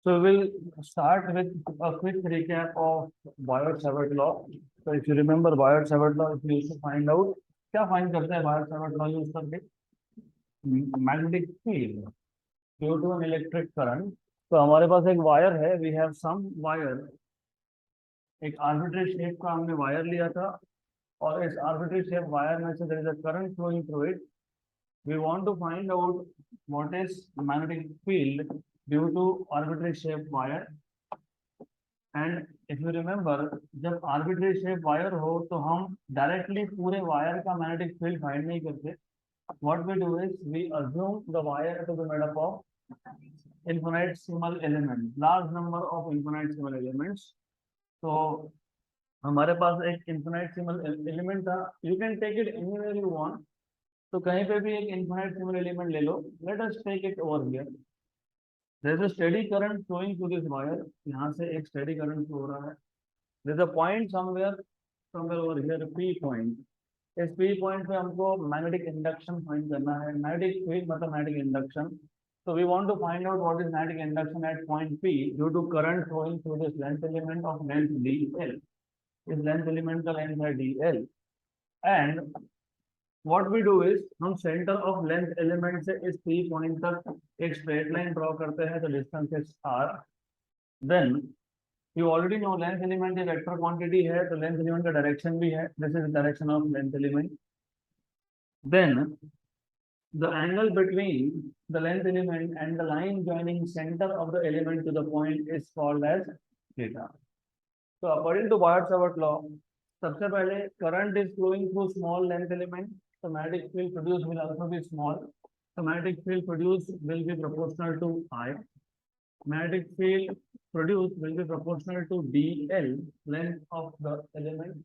So we'll start with a quick recap of Biot-Savart law. So if you remember Biot-Savart law, if you used to find out, क्या find करते हैं Biot-Savart law use करके? Magnetic field due to an electric current. तो हमारे पास एक wire है, we have some wire, एक arbitrary shape का हमने वायर लिया था और इस arbitrary shape वायर में से there is a current flowing through it. We want to find out what is magnetic field due to arbitrary shape wire. And if you remember, जब arbitrary shape wire हो तो हम directly पूरे wire का magnetic field find नहीं करते. What we do is we assume the wire to be made up of infinitesimal elements, large number of infinitesimal elements. तो हमारे पास एक infinitesimal element था. You can take it anywhere you want. तो कहीं पे भी एक infinitesimal element ले लो. Let us take it over here. There is a steady current flowing through this wire. यहाँ से एक steady current flow हो रहा है. There is a point somewhere over here, P point. इस P point पे हमको magnetic induction find करना है. Magnetic field मतलब magnetic induction. So we want to find out what is magnetic induction at point P due to current flowing through this length element of length dl. इस length element का length है dl. And what we do is हम center of length element से इस P point तक एक straight line draw करते हैं. तो distance is r. Then you already know length element एक vector quantity है, तो length element का direction भी है. This is the direction of length element. Then the angle between the length element and the line joining center of the element to the point is called as theta. So according to Biot-Savart law, सबसे पहले current is flowing through small length element. So magnetic field produced will also be small. So magnetic field produced will be proportional to I. Magnetic field produced will be proportional to dl, length of the element.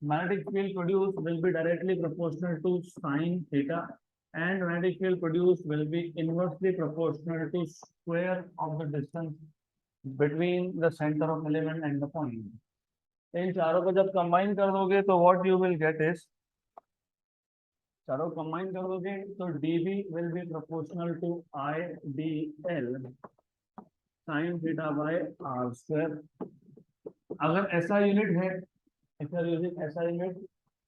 Magnetic field produced will be directly proportional to sine theta, and magnetic field produced will be inversely proportional to square of the distance between the center of element and the point. इन चारों को जब combine कर दोगे तो what you will get is, चारों combine कर दोगे तो dv will be proportional to I dl sin theta by r square. अगर ऐसा यूनिट है, if you are using SI unit,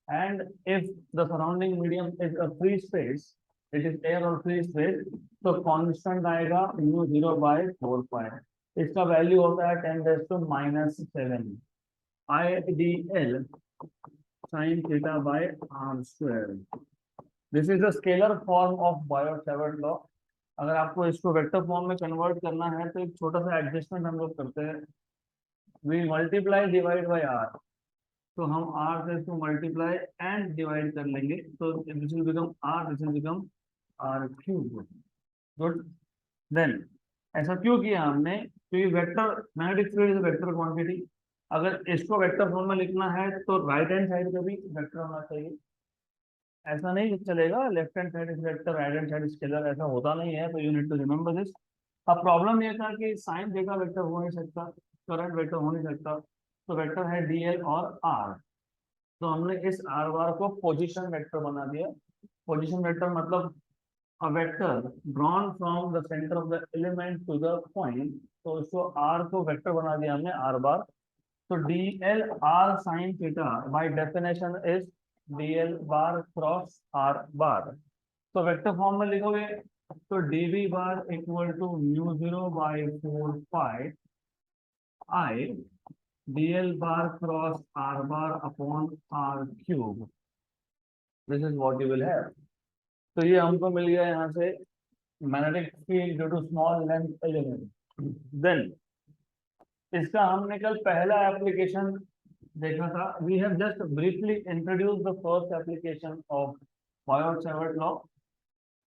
and if the surrounding medium is a free space, it is air or free space, तो constant आएगा mu0 by 4 pi. इसका value होता है 10⁻⁻⁷ IDL sin theta by r square. This is the scalar form of Biot-Savart law. अगर आपको इसको vector form में convert करना है तो एक छोटा सा एडजस्टमेंट हम लोग करते हैं. We multiply divide by r. तो हम r से इसको मल्टीप्लाई एंड डिवाइड कर लेंगे. तो this will become r, this will become r cube. Good. Then ऐसा क्यों किया हमने? क्योंकि vector magnetic field is vector quantity. अगर इसको वेक्टर फॉर्म में लिखना है तो राइट हैंड साइड पे भी वेक्टर होना चाहिए. ऐसा नहीं चलेगा left hand side is vector, right hand side scalar, ऐसा होता नहीं है. तो you need to remember this. अब प्रॉब्लम ये था कि साइन थीटा वेक्टर हो नहीं सकता, करंट वेक्टर हो नहीं सकता, तो वेक्टर है dl और r. तो हमने इस r बार को पोजीशन वेक्टर बना दिया. पोजीशन वेक्टर मतलब a vector drawn from the center of the element to the point. तो इसको r को वेक्टर बना दिया हमने r बार. तो dl r sin theta by definition is dl bar cross r bar. तो वेक्टर फॉर्म में लिखोगे तो dv bar equal to mu0 by 4 pi I dl bar cross r bar upon r cube. This is what you will have. तो ये हमको मिल गया यहाँ से magnetic field due to small length element. Then इसका हमने कल पहला एप्लीकेशन देखा था. We have just briefly introduced the first application of Biot-Savart law.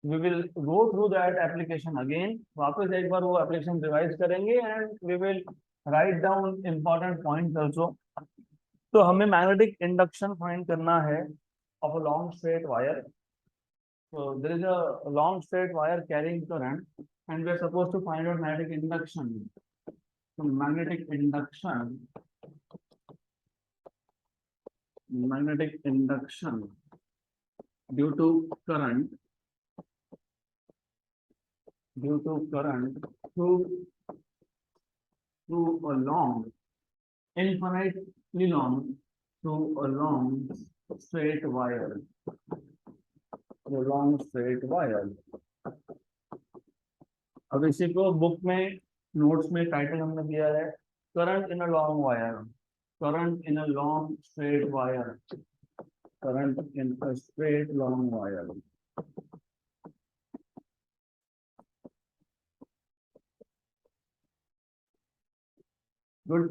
We will go through that application again. वापस एक बार वो एप्लीकेशन रिवाइज करेंगे and we will write down important points also. तो हमें magnetic induction find करना है of a long straight wire. So there is a long straight wire carrying current and we are supposed to find out magnetic induction. So magnetic induction due to current through through a long, infinitely long, through a long straight wire, through a long straight wire. अब इसी को book में notes में title हमने दिया है current in a long wire, current in a long straight wire, current in a straight long wire. Good.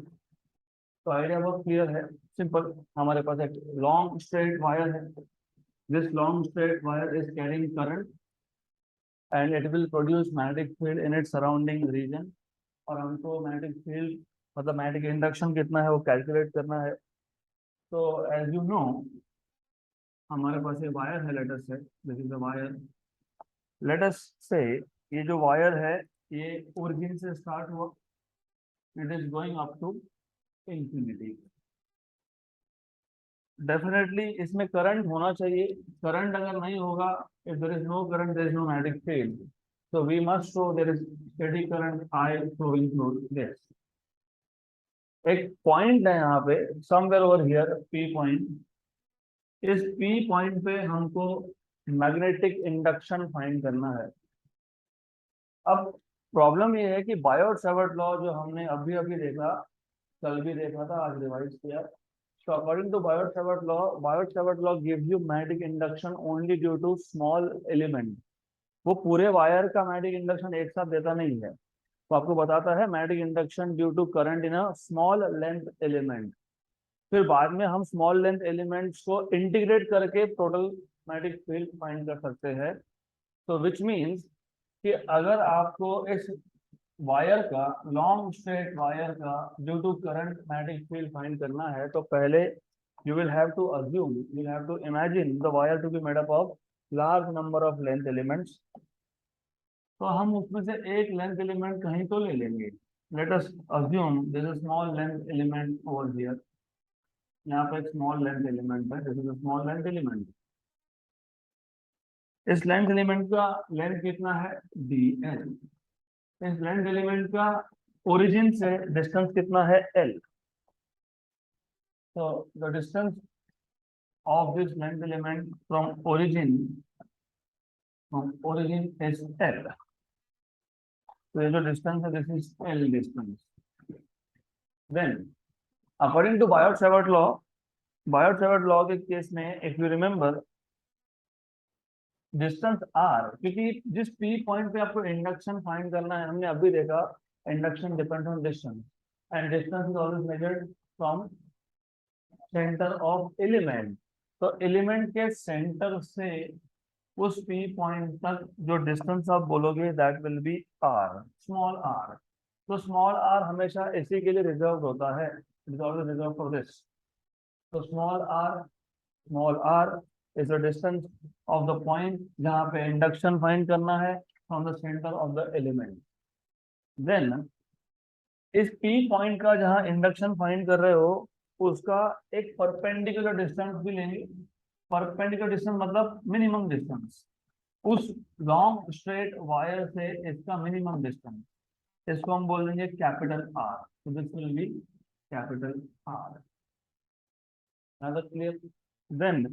तो idea बहुत क्लियर है, सिंपल. हमारे पास एक लॉन्ग स्ट्रेट वायर है. This long straight wire is carrying current and it will produce magnetic field in its surrounding reason. और हमको magnetic field मतलब magnetic induction कितना है वो कैलकुलेट करना है. तो एज यू नो, हमारे पास ये वायर है, लेट अस से this is the wire. Let us से ये जो वायर है ये ओरिजिन से स्टार्ट हुआ, it is going up to infinity. Definitely इसमें करंट होना चाहिए. करंट अगर नहीं होगा, if there is no current there is no magnetic field. So we must show there is steady current I flowing through this. एक point है यहाँ पे somewhere over here P point. इस P पॉइंट पे हमको मैग्नेटिक इंडक्शन फाइंड करना है. अब प्रॉब्लम ये है कि बायोट सावर्ट लॉ जो हमने अभी अभी देखा, कल भी देखा था, आज रिवाइज किया. So according to Biot Savart law gives you magnetic induction only due to small element. वो पूरे वायर का मैग्नेटिक इंडक्शन एक साथ देता नहीं है. तो आपको बताता है magnetic induction due to current in a small length element. फिर बाद में हम स्मॉल लेंथ एलिमेंट्स को इंटीग्रेट करके टोटल मैग्नेटिक फील्ड फाइंड कर सकते हैं. तो विच मीन्स कि अगर आपको इस वायर का, लॉन्ग स्ट्रेट वायर का due to current magnetic field find करना है, तो पहले you will have to assume, you will have to imagine the wire to be made up of large number of length elements. तो हम उसमें से एक लेंथ एलिमेंट कहीं तो ले लेंगे. Let us assume this is small length element over here. यहाँ पे एक स्मॉल लेंथ एलिमेंट है, this is a small length element. इस लेंथ एलिमेंट का लेंथ कितना है, dl. इस लेंथ एलिमेंट का ओरिजिन से डिस्टेंस कितना है, l. तो the distance of this length element from origin is l. तो ये जो डिस्टेंस है this is l distance. Then according to Biot Savart law के केस में if you remember distance r, क्योंकि जिस p पॉइंट पे आपको इंडक्शन फाइंड करना है, हमने अभी देखा induction depends on distance and distance is always measured from centre of element. तो एलिमेंट के सेंटर से उस p पॉइंट तक जो डिस्टेंस आप बोलोगे that will be r, small r. तो स्मॉल r हमेशा इसी के लिए रिजर्व होता है, it is always reserve for this. तो small r is the distance of the point जहाँ पे इंडक्शन फाइंड करना है from the center of the element. Then इस P पॉइंट का जहाँ इंडक्शन फाइंड कर रहे हो उसका एक परपेंडिकुलर डिस्टेंस भी लेंगे. परपेंडिकुलर डिस्टेंस मतलब मिनिमम डिस्टेंस. उस लॉन्ग स्ट्रेट वायर से इसका मिनिमम डिस्टेंस, इसको हम बोल देंगे कैपिटल R. तो this will be capital R. Clear? Then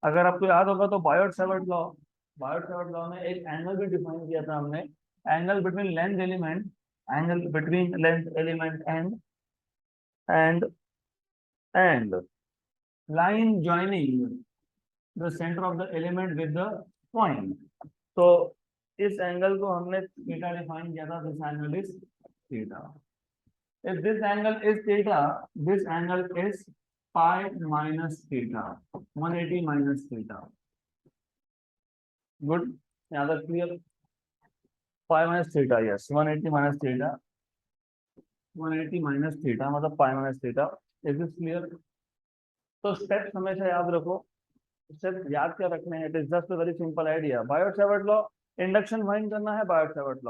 अगर आपको याद होगा तो बायोट सावर्ट लॉ में एक एंगल भी डिफाइन किया था हमने. Angle between length element and line joining the centre of the element with the point. तो इस एंगल को हमने थीटा डिफाइन किया था. This angle is theta. If this angle is theta, this angle is pi minus theta, 180 minus theta. Good. Now that clear? Pi minus theta, yes. 180 minus theta. 180 minus theta मतलब pi minus theta. Is this clear? तो steps हमेशा याद रखो. Steps याद क्या रखने हैं? It is just a very simple idea. Biot Savart law, induction find करना है. बायोट सावर्ट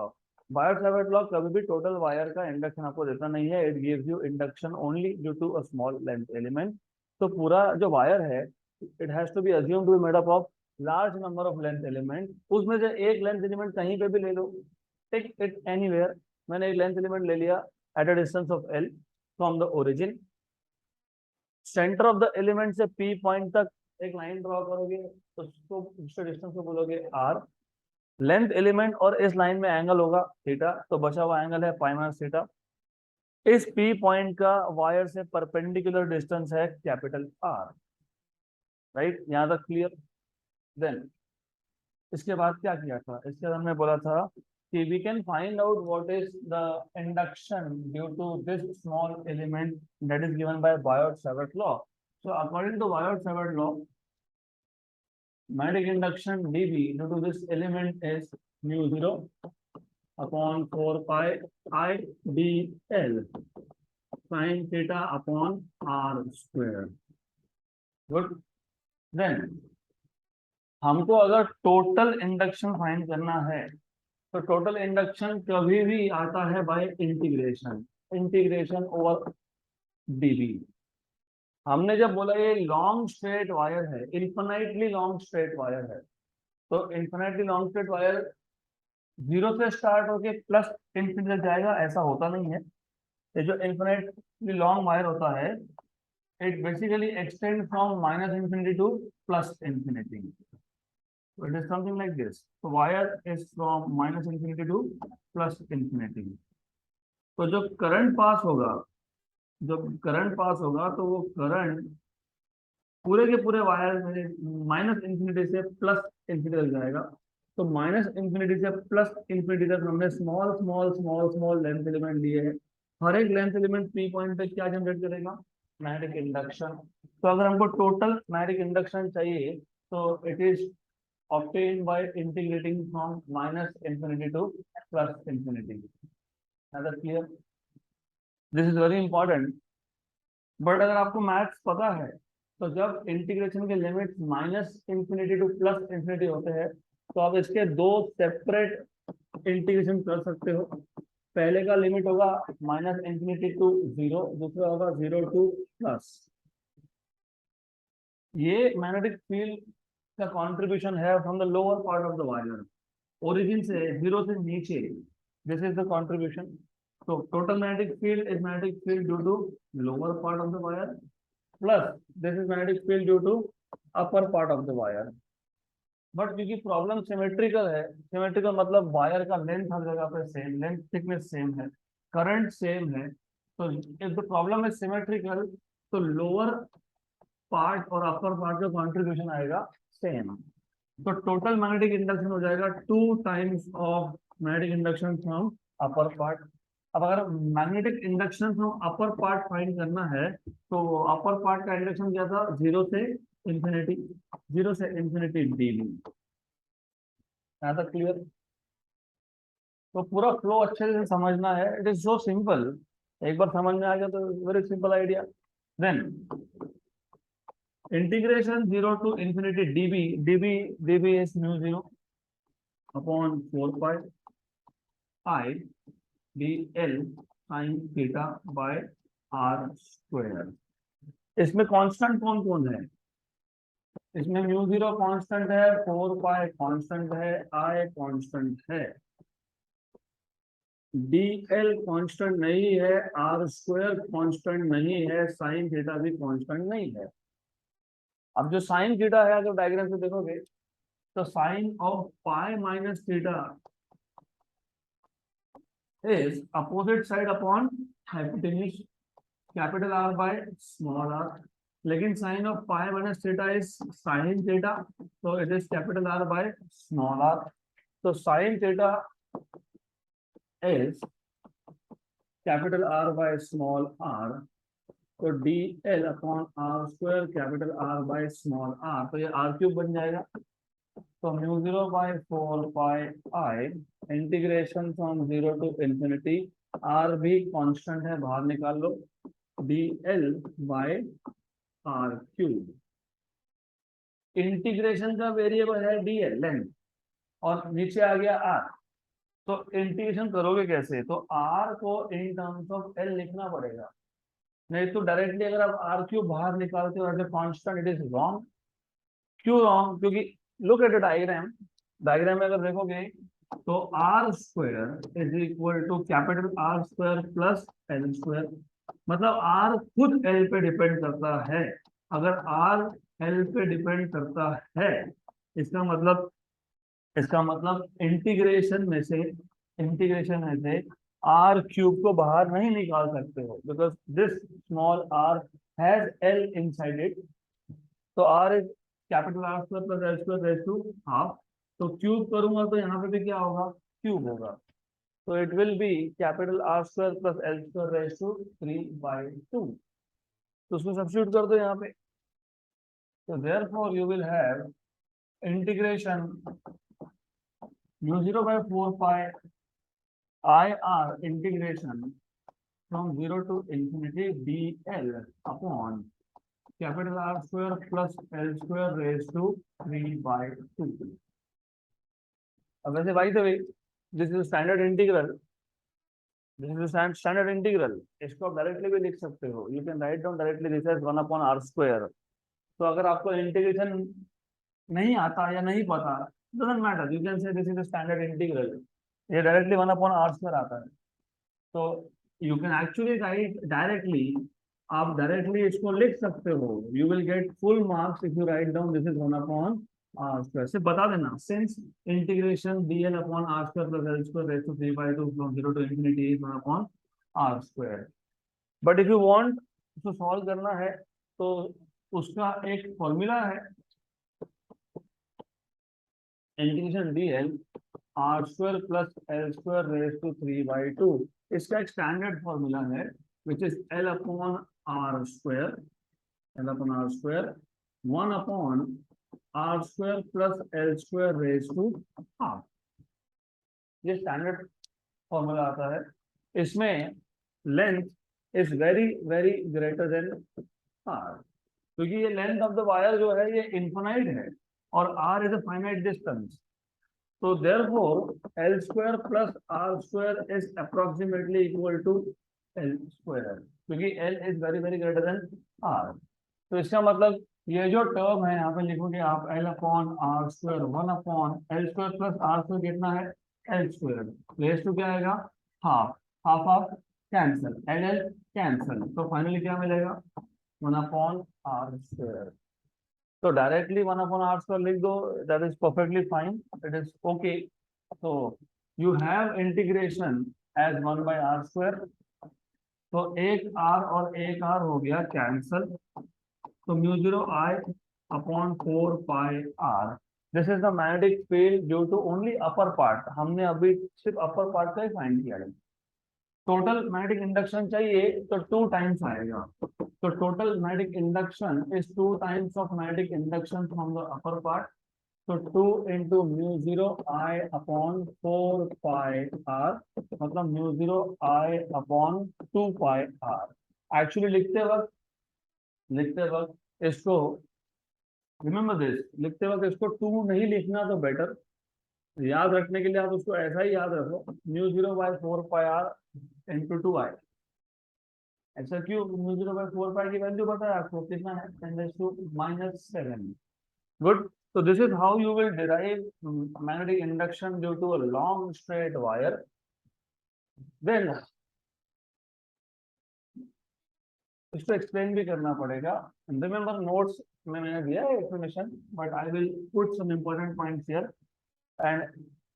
लॉ कभी भी टोटल वायर का इंडक्शन आपको देता नहीं है. It gives you induction only due to a small length element. तो पूरा जो वायर है it has to be assumed to be made up of large number of length element. उसमें से एक लेंथ एलिमेंट कहीं पे भी ले लो, टेक इट एनीवेयर. मैंने एक लेंथ एलिमेंट ले लिया, at a distance of L from the origin. Centre of the element से P पॉइंट तक एक लाइन ड्रॉ करोगे तो उसको उसके डिस्टेंस को बोलोगे R। लेंथ एलिमेंट और इस लाइन में एंगल होगा थीटा, तो बचा हुआ एंगल है पाई माइनस थीटा। इस P पॉइंट का वायर से परपेंडिकुलर डिस्टेंस है कैपिटल R। राइट, यहां तक क्लियर। देन इसके बाद क्या किया था, इसके बाद हमने बोला था कि we can find out what is the induction due to this small element that is given by Biot-Savart law. So according to Biot-Savart law, magnetic induction dB due to this element is mu 0 upon 4 pi I dl sin theta upon r square. Good. Then हमको अगर total induction find करना है तो total induction कभी भी आता है bye integration, integration over dB. हमने जब बोला ये लॉन्ग स्ट्रेट वायर है, इन्फिनाइटली लॉन्ग स्ट्रेट वायर है, तो infinitely long straight wire zero से स्टार्ट होके प्लस इंफिनिटी तक जाएगा, ऐसा होता नहीं है। ये जो इन्फिनाइटली लॉन्ग वायर होता है, it basically extend from minus infinity two plus infinity. So it is something like this. So wire is from minus infinity to plus infinity. तो जो करंट पास होगा, जब करंट पास होगा तो वो current पूरे के पूरे वायर में माइनस इंफिनिटी से प्लस इंफिनिटी तक जाएगा। तो माइनस इंफिनिटी से प्लस इंफिनिटी तक हमने small small small small length element लिए हैं। हर एक लेंथ एलिमेंट पी पॉइंट पे क्या जनरेट करेगा, मैग्नेटिक इंडक्शन। तो अगर हमको टोटल मैग्नेटिक इंडक्शन चाहिए तो it is obtained by integrating from minus infinity to plus infinity. Is that clear? This is very important. But अगर आपको मैथ्स पता है तो जब इंटीग्रेशन के limit minus infinity two plus infinity होते हैं तो आप इसके दो सेपरेट इंटीग्रेशन कर सकते हो। पहले का लिमिट होगा माइनस इंफिनिटी टू जीरो, दूसरा होगा जीरो टू प्लस। ये मैग्नेटिक फील्ड का कंट्रीब्यूशन है from the lower part of the wire, origin से जीरो से नीचे। This is the contribution. तो total magnetic field is magnetic field due to lower part of the wire plus this is magnetic field due to upper part of the wire. But क्योंकि problem symmetrical है, symmetrical मतलब wire का length हर जगह पे same, length thickness same है, current same है, तो if the problem is symmetrical तो लोअर पार्ट और अपर पार्ट का कंट्रीब्यूशन आएगा सेम। तो टोटल मैग्नेटिक इंडक्शन हो जाएगा 2 times of magnetic induction from upper part. अब अगर magnetic induction from upper part find करना है तो अपर पार्ट का इंडक्शन क्या था, जीरो से इंफिनिटी, जीरो से इंफिनिटी डीबी। यहाँ तक क्लियर? तो पूरा फ्लो अच्छे से समझना है, इट इज सो सिंपल। एक बार समझ में आ गया तो very simple idea. Then integration 0 to infinity dB is mu 0 upon 4 pi I dl sin theta by r square। इसमें कांस्टेंट कौन कौन है, इसमें mu 0 कांस्टेंट है, 4 pi कांस्टेंट है, I कांस्टेंट है, dl कांस्टेंट नहीं है, r स्क्वायर कांस्टेंट नहीं है, sin थीटा भी कांस्टेंट नहीं है। अब जो साइन थीटा है अगर डायग्राम से देखोगे तो sine of pi minus theta is opposite side upon hypotenuse capital R by small r. लेकिन sine of pi minus theta is sine theta, तो it is capital R by small r. तो sine theta is capital R by small r, तो d l upon r square capital R by small r, तो ये r cube बन जाएगा। तो mu 0 by 4 pi I integration from 0 to infinity, r भी constant है बाहर निकाल लो, d l by r cube. Integration का वेरिएबल है डी एल लेंथ और नीचे आ गया आर, तो इंटीग्रेशन करोगे कैसे, तो आर को इन टर्म्स ऑफ एल लिखना पड़ेगा, नहीं तो डायरेक्टली अगर आप आर क्यूब बाहर निकालते हो as a constant it is wrong. क्यों रॉन्ग, क्योंकि look at the diagram, diagram में अगर देखोगे तो R square is equal to capital R square plus L square, मतलब आर खुद एल पे डिपेंड करता है। अगर आर एल पे डिपेंड करता है, इसका मतलब इंटीग्रेशन में से आर क्यूब को बाहर नहीं निकाल सकते हो, because this small r has l inside it. तो r is capital R square plus L square raise to half. तो क्यूब करूंगा तो यहाँ पे भी क्या होगा, क्यूब होगा। तो it will be capital R square plus L square raise to 3/2। तो उसको सब्स्टिट्यूट कर दो यहाँ पे। तो therefore you will have integration mu 0/4 pi I R integration from 0 to infinity dl upon capital R square plus L square raised to 3/2। अब वैसे भाई तो दिस इज स्टैंडर्ड इंटीग्रल, इसको आप डायरेक्टली भी लिख सकते हो। You can write down directly this as 1/r square. तो अगर आपको इंटीग्रेशन नहीं आता या नहीं पता, doesn't matter, you can say this is the standard integral. ये डायरेक्टली 1/r स्क्वायर आता है। तो you can actually write directly, आप डायरेक्टली इसको लिख सकते हो। You will get full marks if you write down this is 1/r square. सिर्फ बता देना since integration dl upon r square plus l square raise to 3/2 from 0 to infinity is 1/r square. But if you want उसको solve करना है तो उसका एक formula है, integration dl r square plus l square raise to 3/2। इसका एक standard formula है which is L upon R square, 1 upon R square plus L square raised to half। ये स्टैंडर्ड फॉर्मूला आता है। इसमें length is very very greater than R, क्योंकि ये length of the wire जो है ये इनफाइनाइट है और R is a finite distance. तो therefore L square plus R square is approximately equal to L square, क्योंकि L is very very greater than R। तो इसका मतलब ये जो टर्म है यहाँ पे लिखोगे आप L upon r square 1/L² plus r square कितना है L²। रेस टू क्या आएगा, half, half half cancel, L cancel. तो फाइनली क्या मिलेगा 1/r²। तो डायरेक्टली 1/r² लिख दो, that is perfectly fine, it is okay. तो you have integration as 1/r²। तो एक r और एक r हो गया कैंसल। तो mu 0 I upon 4 pi r, this is the magnetic field due to only upper part. हमने अभी सिर्फ अपर पार्ट का ही फाइंड किया है। टोटल मैग्नेटिक इंडक्शन चाहिए तो 2 टाइम्स आएगा। तो total magnetic induction is 2 times of magnetic induction from the upper part. तो 2 into mu 0 I upon 4 pi r, मतलब mu 0 I upon 2 pi r। Actually लिखते वक्त इसको रिमेम्बर दिस, लिखते वक्त इसको 2 नहीं लिखना तो बेटर। याद रखने के लिए आप उसको ऐसा ही याद रखो, म्यू 0/4 पाई r इंटू 2i। ऐसा क्यों, म्यू 0/4 पाई की वैल्यू पता है आपको कितना है, 10⁻⁻⁷। Good. So this is how you will derive magnetic induction due to a long straight wire. Then इसको एक्सप्लेन भी करना पड़ेगा। रिमेम्बर नोट्स में मैंने दिया है explanation, but I will put some important points here. And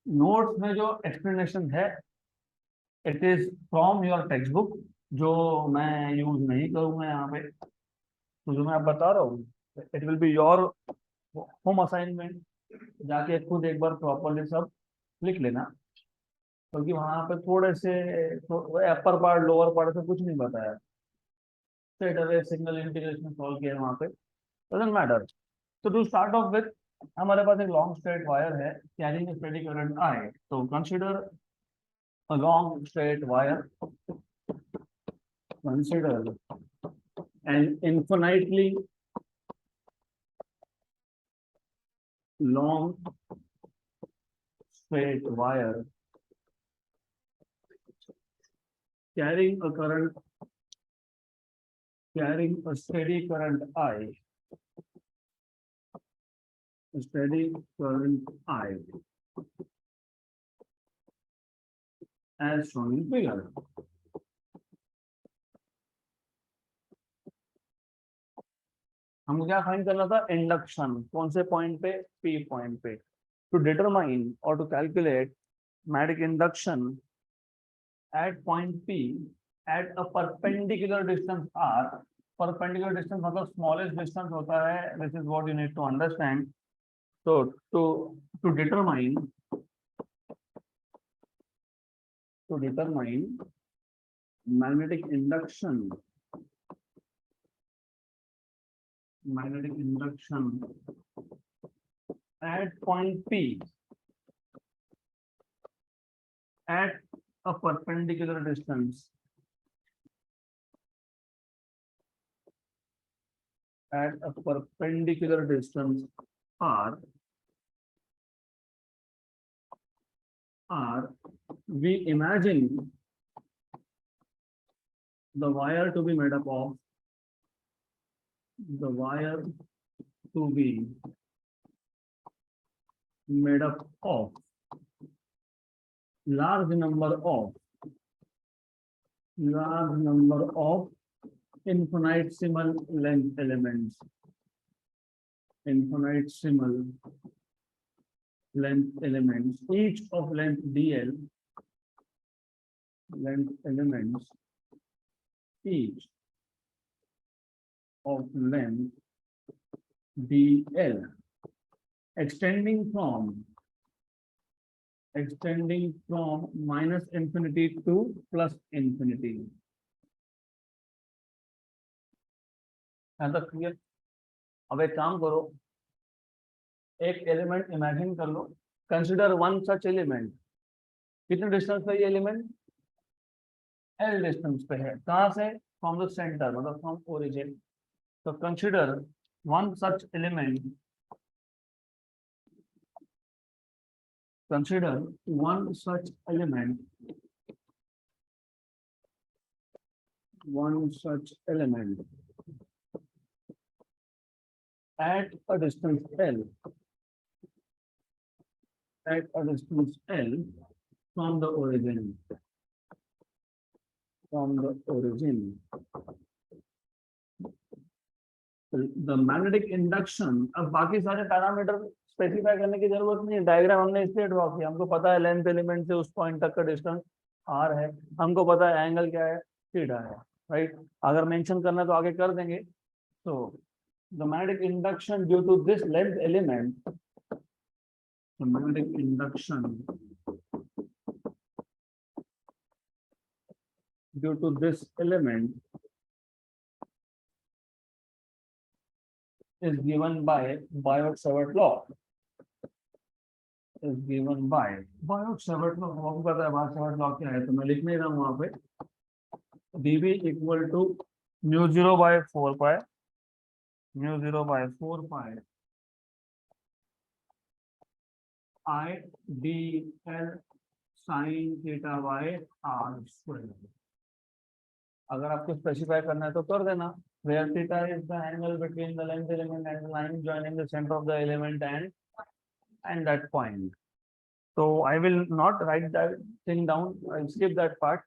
notes में जो एक्सप्लेनेशन है it is from your textbook, जो मैं यूज नहीं करूंगा यहाँ पे। तो जो मैं आप बता रहा हूँ it will be your home assignment. जाके खुद एक बार प्रॉपरली सब लिख लेना, क्योंकि वहां पे थोड़े से अपर पार्ट लोअर पार्ट से कुछ नहीं बताया। Straight away single integration solve किया वहां पे, डजंट मैटर। तो टू स्टार्ट ऑफ विथ, हमारे पास एक लॉन्ग स्ट्रेट वायर है कैरिंग स्टेडी करंट आई। तो consider a long straight wire, consider an infinitely long straight wire carrying a steady current I, a steady current I, as shown in figure. हमको क्या find करना था? Induction. कौन से point पे? P point पे. To determine or to calculate magnetic induction at point P at a perpendicular distance R. Perpendicular distance मतलब smallest distance होता है. This is what you need to understand. So to determine magnetic induction at point P at a perpendicular distance R, we imagine the wire to be made up of large number of infinitesimal length elements. Each of length dl, each of length dl extending from minus infinity to plus infinity. ऐसा clear? अब एक काम करो, एक element imagine कर लो. Consider one such element. कितने distance पे ये एलिमेंट? L डिस्टेंस पे है. कहां से? फ्रॉम द सेंटर, मतलब फ्रॉम ओरिजिन. तो consider one such element. At a distance L from the origin. The magnetic induction. अब बाकी सारे पैरामीटर स्पेसिफाई करने की जरूरत नहीं है. डायग्राम हमने इसलिए ड्रॉ किया. हमको पता है लेंथ एलिमेंट से उस पॉइंट तक का डिस्टेंस r है. हमको पता है एंगल क्या है? थीटा है. राइट. अगर मेंशन करना तो आगे कर देंगे. तो the magnetic induction due to this length element, is given by Biot-Savart law. Biot-Savart law. आपको पता है Biot-Savart law क्या है? तो मैं लिख नहीं रहा हूँ वहां पे. dV equal to μ0 by 4 pi I dl sin theta by r square. अगर आपको स्पेसिफाई करना है तो कर देना. Where theta is the angle between the length element and the line joining the center of the element and that point. So I will not write that thing down. I'll skip that part.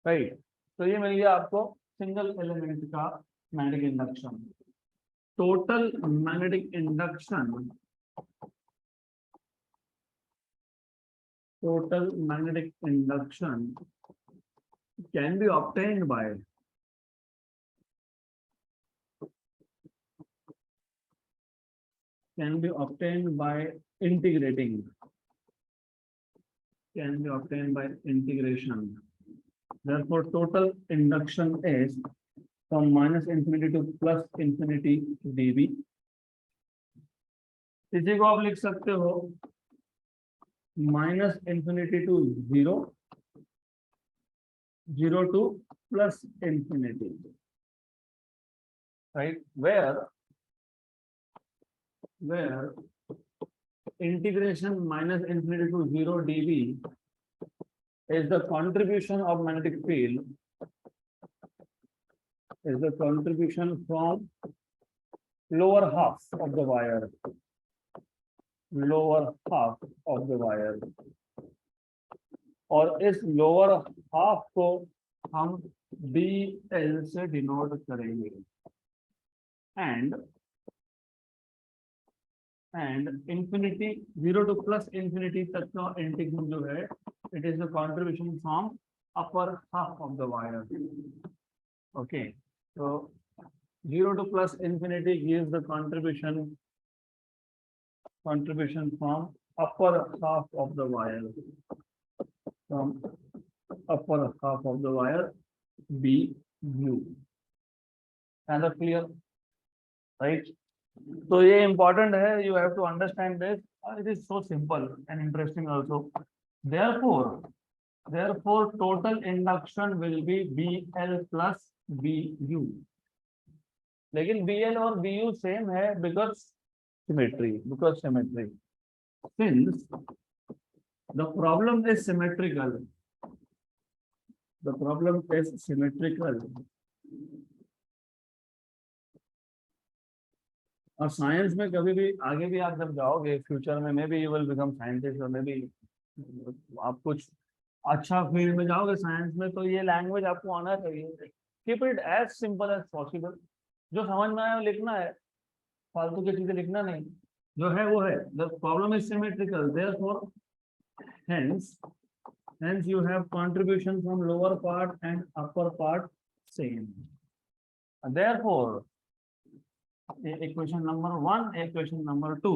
Right. तो ये मिल गया आपको single element का magnetic induction. Total magnetic induction can be obtained by integrating. Therefore, total induction is from minus infinity to plus infinity dV. इसी को आप लिख सकते हो minus infinity to 0 to plus infinity, right? Where integration minus infinity to 0 dV is the contribution of magnetic field, from lower half of the wire, और इस lower half को हम बी एल से डिनोट करेंगे and infinity 0 two plus infinity तक का integral जो है it is the contribution from upper half of the wire. Okay, so 0 to plus infinity gives the contribution from upper half of the wire, from upper half of the wire B U. And clear, right? So ये important है. You have to understand this. It is so simple and interesting also. Therefore, total induction will be BL plus BU. लेकिन BL और BU same है because symmetry. Since the problem is symmetrical, और science में कभी भी आगे भी आप जब जाओगे फ्यूचर में, may be you will become scientist और मे बी आप कुछ अच्छा फील्ड में जाओगे साइंस में, तो ये लैंग्वेज आपको आना चाहिए. Keep it as simple as possible. जो समझ में आया लिखना है, फालतू की चीजें लिखना नहीं. जो है वो है. The problem is symmetrical, therefore hence you have contribution from lower part and upper part same. Therefore, equation number 1, equation number 2.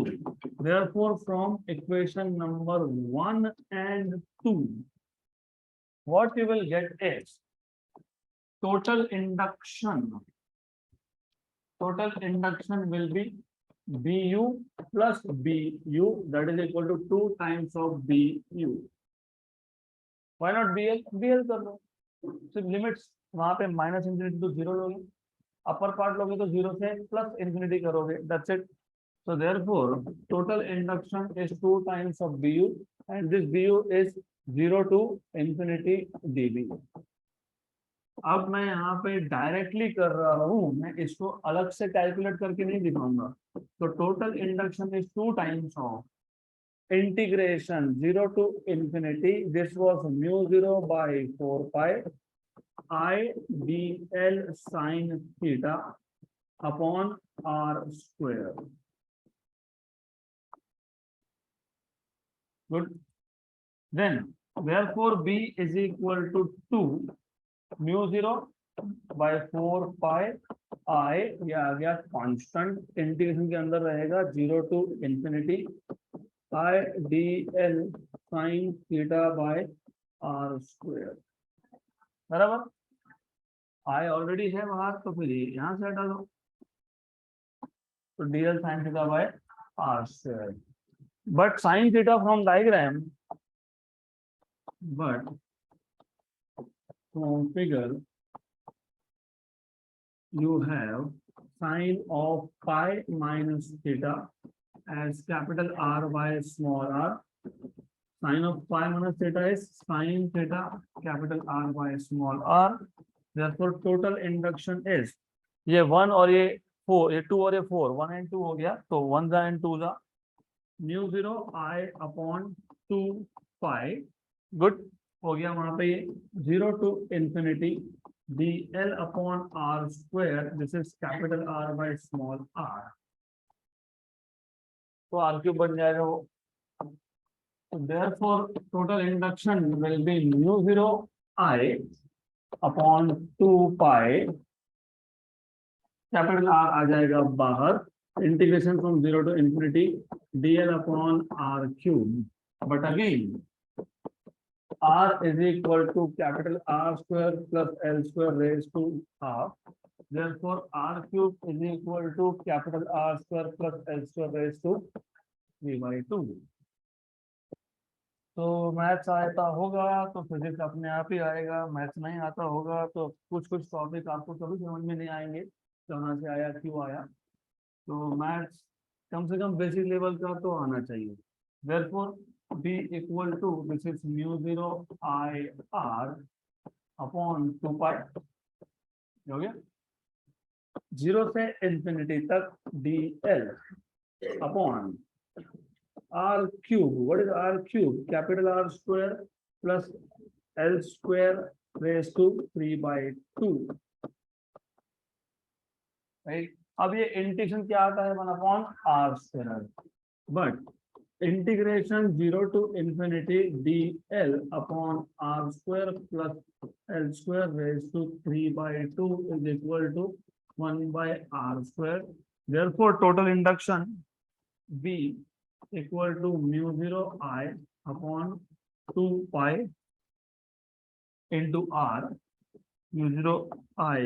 Therefore, from equation number 1 and 2, what you will get is total induction. Total induction will be Bu plus Bu, that is equal to 2 times of Bu. Why not BL? BL कर लो. सिर्फ limits वहां पे minus infinity तो zero लोगे, upper part लोगे तो zero से plus infinity करोगे. That's it. So therefore, total induction is 2 times of Bu, and this Bu is 0 to infinity dB. अब मैं यहाँ पे डायरेक्टली कर रहा हूँ, मैं इसको अलग से कैलकुलेट करके नहीं दिखाऊंगा. तो total induction is 2 times of integration 0 to infinity. This was mu 0 by 4 pi I dl sin theta upon r square. Good. Then therefore B is equal to 2 mu 0 by 4 pi I, ये आ गया constant. Integration के अंदर रहेगा 0 to infinity I dl sin theta by r square. बराबर. I already है बाहर, तो फिर यहाँ से हटा दो. तो dl sin theta by r square. But sin theta from diagram, but from figure you have sin of pi minus theta as capital R by small r. Sin of pi minus theta is sin theta capital R by small r. Therefore total induction is ये 1 और ये 4, ये 2 और ये 4, 1 and 2 हो गया, तो 1 जा and 2 जा mu 0 I upon 2 pi. Good हो गया. वहां पे ये 0 to infinity dl upon r square. This is capital R by small r. तो r क्यूब बन जाएगा वो. Therefore total induction will be mu 0 I upon 2 pi. Capital R आ जाएगा बाहर. Integration from 0 to infinity dl upon r cube. But again R is equal to capital R square plus L square raised to half. Therefore R cube is equal to capital R square plus L square raised to 3/2. तो maths आता होगा तो physics अपने आप ही आएगा. Maths नहीं आता होगा तो कुछ टॉपिक आपको कभी समझ में नहीं आएंगे, कहाँ से आया क्यों आया. तो मैथ्स कम से कम बेसिक लेवल का तो आना चाहिए. Therefore B equal to, this is mu 0 I R upon 2 pi. हो गया. 0 से इंफिनिटी तक dl upon r cube. What is r cube? Capital R square प्लस L square raise to 3/2, right. अब ये इंटीग्रेशन क्या आता है, 1/r², but integration 0 to infinity dl upon r² plus l² raised to 3/2 is equal to 1/r². Therefore, total induction V equal to mu0 I upon 2 pi into r, mu0 I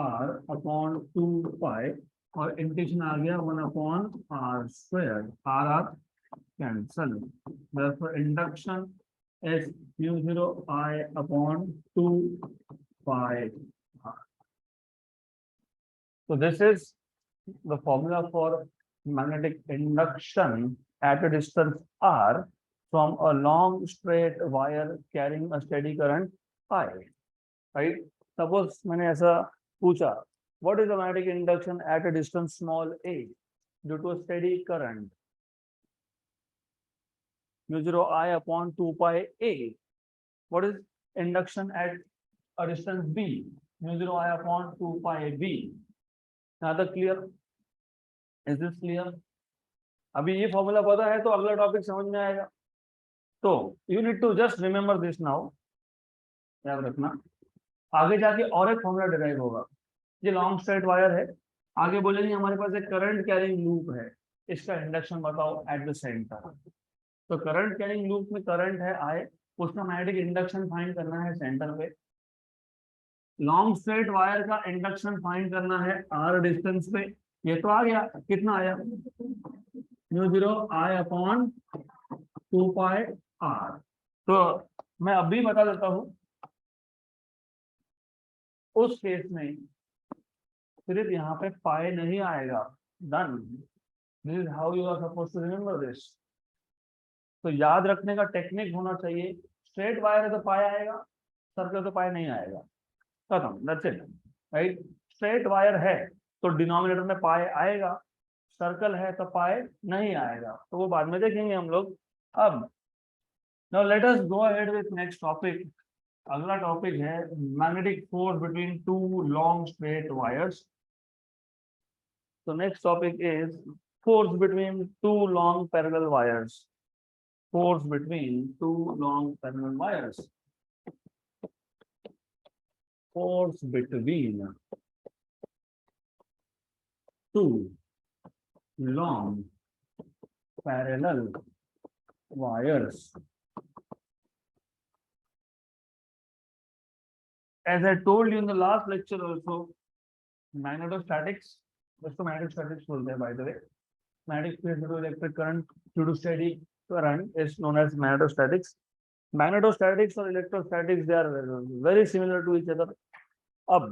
r upon 2 pi, और integration आ गया 1/r², r cancel. Therefore, induction is mu0 I upon 2 pi r. So this is the formula for magnetic induction at a distance r from a long straight wire carrying a steady current I. Right? Suppose मैंने ऐसा पूछा, what is the magnetic induction at a distance small a due to a steady current? mu0 I upon 2 pi a. What is induction at a distance b? mu0 I upon 2 pi b. Now the clear? Is this clear? अभी ये formula पता है तो अगला topic समझ में आएगा। तो you need to just remember this now, याद रखना। आगे जाके और एक फॉर्मूला डिराइव होगा। ये लॉन्ग स्ट्रेट वायर है, आगे बोलेंगे हमारे पास एक करंट कैरिंग लूप है, इसका इंडक्शन बताओ एट द सेंटर। तो करंट कैरिंग लूप में करंट है आई, उसका मैग्नेटिक इंडक्शन फाइंड करना है सेंटर पे। लॉन्ग स्ट्रेट वायर का इंडक्शन फाइंड करना है आर डिस्टेंस पे। ये तो आ गया, कितना आया, mu0 I upon 2 pi r। तो मैं अभी बता देता हूं, उस केस में सिर्फ यहाँ पे पाई नहीं आएगा, done. This is how you are suppose to remember this. तो याद रखने का टेक्निक होना चाहिए, स्ट्रेट वायर है तो पाई आएगा, सर्कल तो पाई नहीं आएगा, खत्म, that's it, right. Straight wire है तो डिनोमिनेटर में पाई आएगा, सर्कल है तो पाई नहीं आएगा, तो वो बाद में देखेंगे हम लोग। अब now let us go ahead with next topic. अगला टॉपिक है magnetic force between two long straight wires. तो next topic is force between two long parallel wires. Force between two long parallel wires. Force between two long parallel wires. As I told you in the last lecture also, magnetostatics, इसको magnetostatics बोलते हैं by the way. Magnetic field due to electric current due to steady current is known as magnetostatics. Magnetostatics और electrostatics they are very similar to each other. अब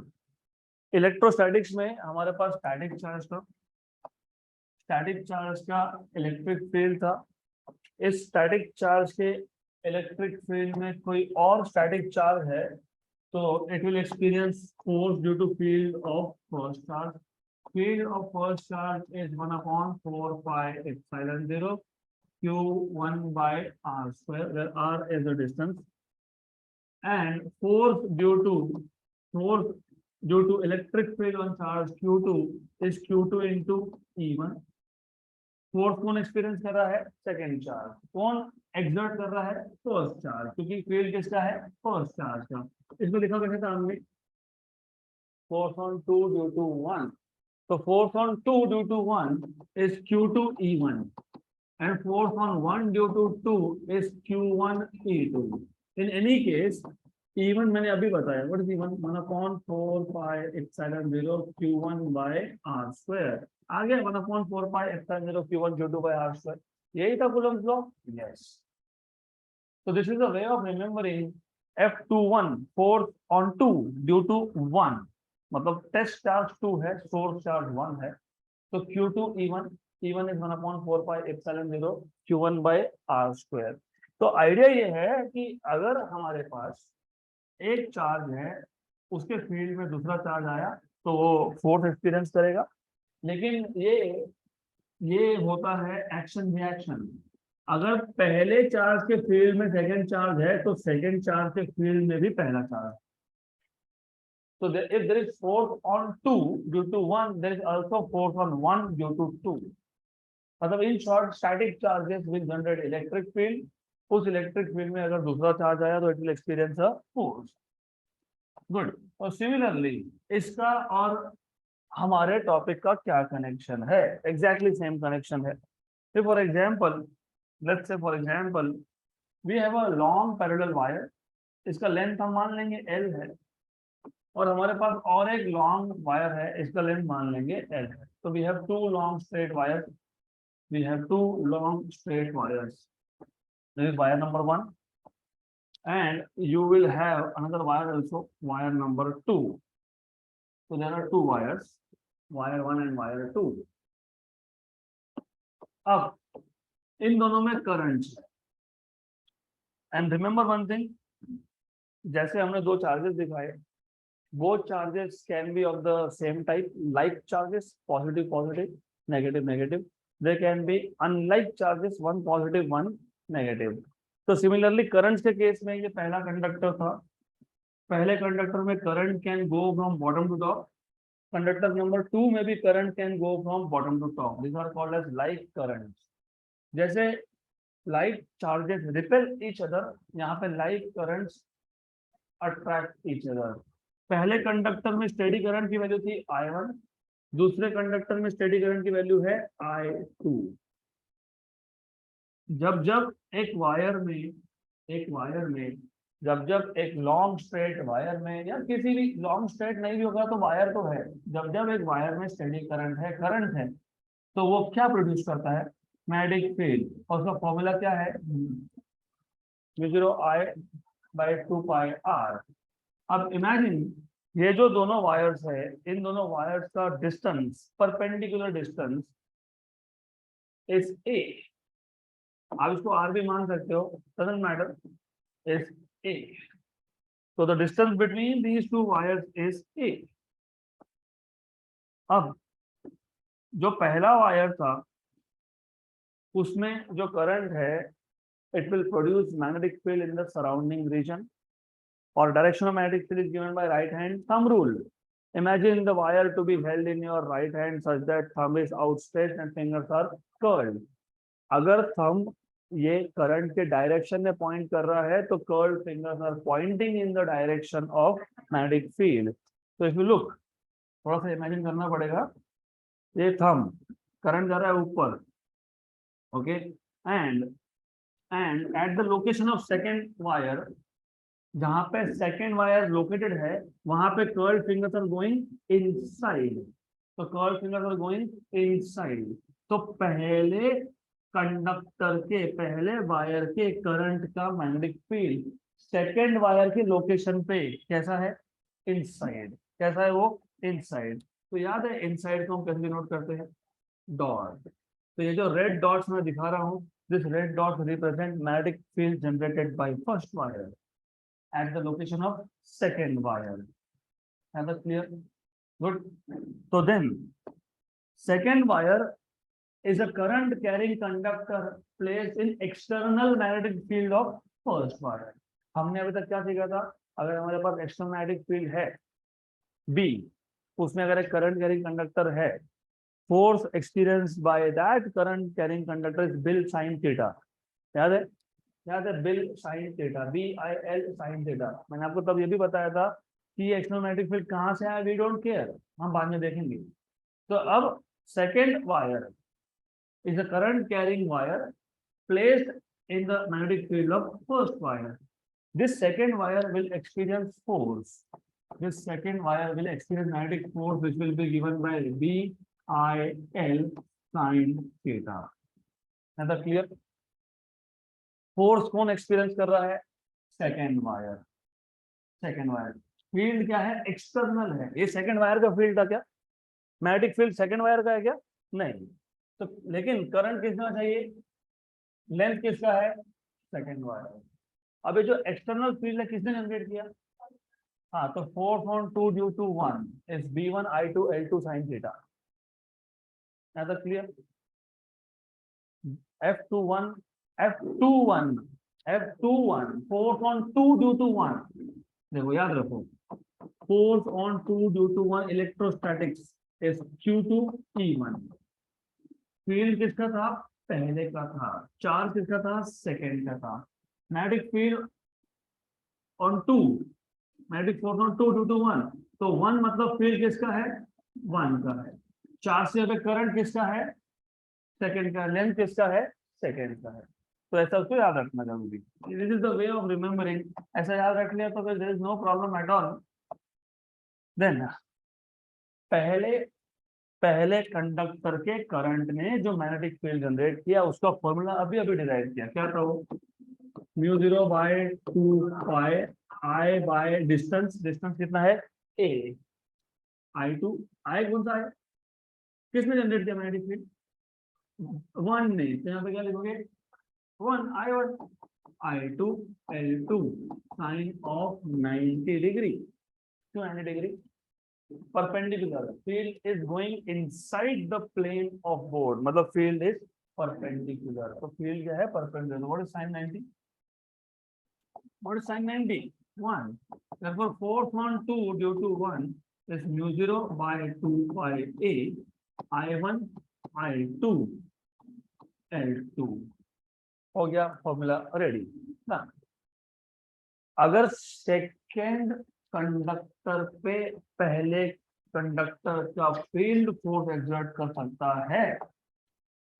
electrostatics में हमारे पास static charge का electric field था। इस static charge के electric field में कोई और स्टैटिक चार्ज है तो it will experience force due to field of first charge. Field of first charge is 1/4 pi epsilon 0 q1 by r², where r is the distance, and force due to electric field on charge q2 is q2 into e1। Force कौन experience कर रहा है, second charge. कौन exert कर रहा है, first charge, क्योंकि field किसका है, फर्स्ट चार्ज का। इसमें लिखा कैसे था हमने, force on 2 due to 1। So force on 2 due to 1 is Q2 E1 and force on 1 due to 2 is Q1 E2. In any case, E1 मैंने अभी बताया, what is E1? 1/4 pi epsilon 0 Q1 by r²। आ गया 1/4 pi epsilon 0 Q1 Q2 by r²। यही था Coulomb's law? Yes. So this is a way of remembering F21 force on 2 due to 1। मतलब test charge 2 है, source charge 1 है, तो Q2 E1 is 1/4 pi epsilon 0 Q1 by r²। तो idea ये है कि अगर हमारे पास एक चार्ज है, उसके फील्ड में दूसरा चार्ज आया तो वो फोर्स एक्सपीरियंस करेगा, लेकिन ये होता है एक्शन रिएक्शन। अगर पहले चार्ज के फील्ड में सेकंड चार्ज है तो सेकंड चार्ज के फील्ड में भी पहला charge. So if there is force on 2 due to 1, there is also force on 1 due to 2. मतलब in short, static charges will generate electric field. उस इलेक्ट्रिक फील्ड में अगर दूसरा चार्ज आया तो it will experience a force. Good. और similarly इसका और हमारे टॉपिक का क्या कनेक्शन है? एग्जैक्टली सेम कनेक्शन है। For example, let's say for example we have a long parallel wire, इसका लेंथ हम मान लेंगे L है, और हमारे पास और एक लॉन्ग वायर है, इसका लेंथ मान लेंगे L है। तो we have two long straight wire, we have two long straight wires. This is wire number 1 and you will have another wire also, wire number 2. So there are two wires, wire 1 and wire 2. अब इन दोनों में current है, and remember one thing, जैसे हमने दो charges दिखाए, both charges can be of the same type, like charges, positive positive, negative negative. They can be unlike charges, one positive one negative. तो similarly currents के case में ये पहला conductor था, पहले कंडक्टर में current can go from bottom to top, conductor number 2 में भी current can go from bottom to top. This are called as like currents. जैसे like charges repel each other, यहाँ पे like currents attract each other. पहले conductor में steady current की value थी I1, दूसरे कंडक्टर में स्टेडी करंट की वैल्यू है I2। जब जब एक वायर में जब एक लॉन्ग स्ट्रेट वायर में, या किसी भी लॉन्ग स्ट्रेट नहीं भी होगा तो वायर तो है, जब जब एक वायर में स्टेडी करंट है तो वो क्या प्रोड्यूस करता है? Magnetic field. और उसका फॉर्मूला क्या है? V0I/2πr। अब इमेजिन ये जो दोनों वायर्स है, इन दोनों वायर्स का distance, perpendicular distance is a। आप इसको r भी मान सकते हो, doesn't matter, is a। So the distance between these two wires is a। अब जो पहला वायर था उसमें जो करंट है, it will produce magnetic field in the surrounding region, or direction of magnetic field is given by right hand thumb rule. Imagine the wire to be held in your right hand such that thumb is outstretched and fingers are curled. अगर thumb ये current के direction में point कर रहा है तो curled fingers are pointing in the direction of magnetic field. So if you look, थोड़ा सा इमेजिन करना पड़ेगा, ये thumb करंट जा रहा है ऊपर, okay, and at the location of second wire, जहां पे सेकेंड वायर लोकेटेड है वहां पे curl fingers are going inside. तो curl fingers are going inside. तो पहले कंडक्टर के, पहले वायर के करंट का मैग्नेटिक फील्ड सेकेंड वायर के लोकेशन पे कैसा है? इनसाइड। कैसा है वो? इनसाइड। तो याद है इनसाइड को हम कैसे डिनोट करते हैं? डॉट। तो ये जो रेड डॉट्स मैं दिखा रहा हूँ, this red dot represent magnetic field generated by first wire at the location of second wire. Is that clear? Good. So then second wire is a current carrying conductor placed in external magnetic field of first wire. हमने अभी तक क्या सीखा था? अगर हमारे पास external magnetic field है B, उसमें अगर एक करंट कैरिंग कंडक्टर है, force experienced by that current carrying conductor is bill sine theta. याद है? याद है? Bill sine theta, BIL sine theta. मैंने आपको तब ये भी बताया था कि एक्सटर्नल मैग्नेटिक फील्ड कहाँ से आया, वी डोंट केयर, हम बाद में देखेंगे। तो अब second wire is a current carrying wire placed in the magnetic field of first wire. This second wire will experience force, this second wire will experience magnetic force which will be given by BIL sine theta. है that clear? Force कौन experience कर रहा है? Second wire. Second wire. Field क्या है? External है। ये second wire का फील्ड था क्या? मैग्नेटिक फील्ड सेकेंड वायर का है क्या? नहीं। तो लेकिन करंट किसका चाहिए? लेंथ किसका है? Second wire. अब ये जो एक्सटर्नल फील्ड है किसने जनरेट किया? हाँ, तो force on 2 due to 1 is B1I2L2 sine theta. Clear? F21 F21 F21 force on 2 due to 1, देखो याद रखो, force on 2 due to 1 electrostatics is Q2 E1। Field किसका था, पहले का था, चार्ज किसका था, सेकेंड का था। Magnetic field on 2, magnetic force on 2 due to 1, तो 1 मतलब फील्ड किसका है, 1 का है। चार्ज से करंट किसका है, सेकेंड का। लेंथ किसका है, सेकेंड का है। तो ऐसा उसको याद रखना जरूरी, this is the way of remembering. ऐसा याद रख लिया तो there is no problem at all. Then पहले पहले कंडक्टर के करंट ने जो मैग्नेटिक फील्ड जनरेट किया उसका फॉर्मूला अभी अभी डिराइव किया, क्या था वो, mu 0 by 2 pi I by distance, distance कितना है a, I2, आई कौन सा है, किसने जनरेट किया मैग्नेटिक फील्ड, 1 ने, तो यहाँ पे क्या लिखोगे, 1 I1, I2 L2 sign of 90 degree, क्यों 90 degree, perpendicular, field is going inside the plane of board, मतलब field is perpendicular, तो field क्या है, perpendicular। what is sin 90, what is sin 90, 1, therefore force on 2 due to 1 is mu 0 by 2 pi a I1 I2 L2, हो गया formula ready ना। अगर second conductor पे पहले कंडक्टर का फील्ड फोर्स एक्सर्ट कर सकता है,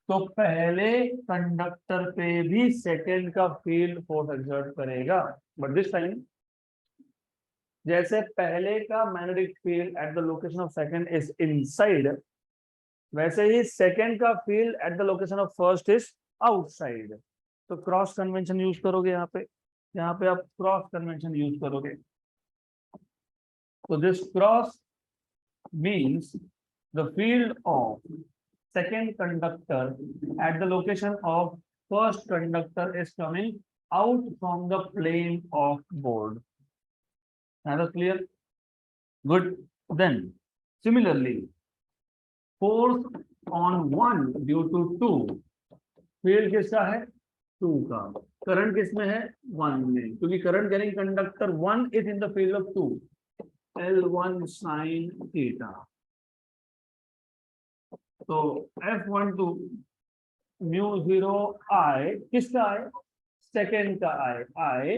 तो पहले कंडक्टर पे भी सेकेंड का फील्ड फोर्स एक्सर्ट करेगा। बट दिस टाइम जैसे पहले का magnetic field at the location of second is inside, वैसे ही सेकेंड का field at the location of first is outside. तो क्रॉस कन्वेंशन यूज करोगे, यहाँ पे आप क्रॉस कन्वेंशन यूज करोगे। So this cross means the field of second conductor at the location of first conductor is coming out from the plane of board. That is clear? Good. Then similarly, force on 1 due to 2, field किसका है, 2 का, current किसमें है, 1 में, क्योंकि current carrying conductor 1 is in the field of 2, L1 sin theta. तो F12 mu 0 I किसका है, सेकेंड का I